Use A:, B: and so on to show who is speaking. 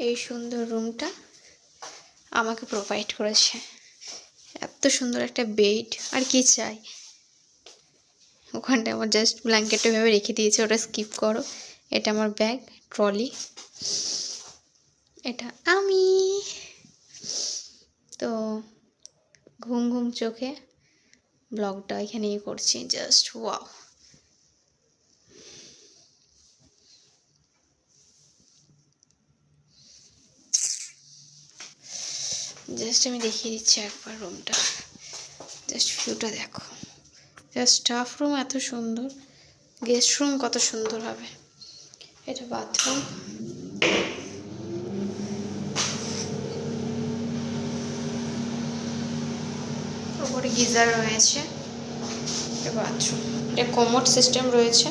A: এই সুন্দর রুমটা আমাকে প্রোভাইড করেছে। এত সুন্দর একটা বেড, আর কি চাই। ওখানটা আমার জাস্ট ব্ল্যাঙ্কেটটা ভেবে রেখে দিয়েছে, ওটা স্কিপ করো। এটা আমার ব্যাগ, ট্রলি, এটা আমি। তো ঘুম ঘুম চোখে ব্লগটা এখানেই করছি। Just wow. জাস্ট আমি দেখিয়ে দিচ্ছি একবার রুমটা, জাস্ট ভিউটা দেখো। জাস্ট স্টাফ রুম এত সুন্দর, গেস্ট রুম কত সুন্দর হবে। এটা বাথরুম, ওপরে গিজার রয়েছে। এটা বাথরুম, এটা কমোড সিস্টেম রয়েছে।